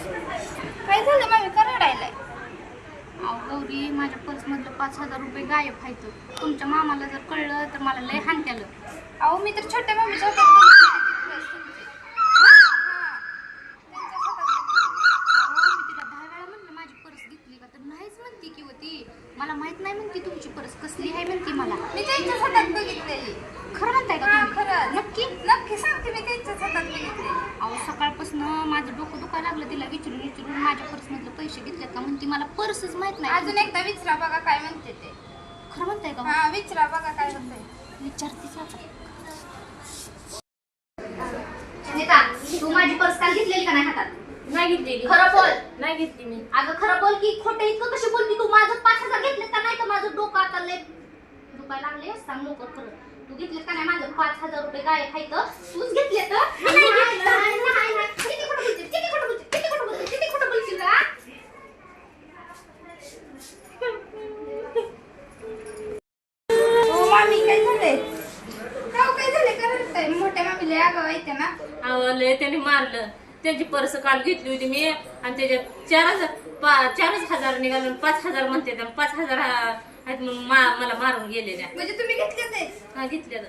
काय झालं मामी का रडायलाय? अहो गौरी, माझ्या पर्समधलं 5,000 रुपये गायब व्हायचं. तुमच्या मामाला जर कळलं तर मला लय हाणत्यालं. अहो मी तर छोट्या मामीच्या हातात बघितले होते ते तुमचे. त्यांच्याच हातात बघितले. अहो मी तिला 10 वेळा म्हणलं माझी पर्स घेतली का, तर नाहीच म्हणती की ती मला माहित नाही म्हणती तुमची पर्स कसली आहे म्हणती मला. मी त्यांच्याच हातात बघितलेली. खरं म्हणताय का हा, तुम्ही? खरं. नक्की? नक्की सांगते, मी त्यांच्याच हातात बघितलेली. अहो सकाळपासून माझं डोकं दुखायला लागलं तिला विचारून माझ्या पर्समधलं पैसे घेतलेत का म्हणती मला पर्सच माहित नाही. अजून एकदा विचारा बघा काय म्हणते ते. खरं म्हणताय का? हा विचारा बघा काय म्हणते. विचारतीच आता. नीता, तू माझी पर्स काल घेतलेली का नाही हातात? नाही घेतलेली. खरं बोल. नाही घेतली मी. अगं खरं बोल की खोटं इतकं कशी बोलती तू? माझं 5,000 घेतले का नाही? तर माझं डोकं आता लय दुखायला लागले. सांग लवकर खरं. तू घेतले का नाही? माझं 5,000 रुपये गायब खायचं तूच घेतले तर? किती खोटं बोलते, किती खोटं बोलते, किती खोटं बोलते, किती खोटं बोलशील का? हो मामी काय झालंय? काय झालंय का रडताय? मोठ्या मामीला आगाव येते ना. आवडले त्याने मारलं. त्याची पर्स काल घेतली होती मी आणि त्याच्यात 4,000 निघाले 5,000 म्हणते. 5,000 आहेत म्हणून मला मारून गेलेल्या. म्हणजे तुम्ही घेतले ते? हा घेतल्या.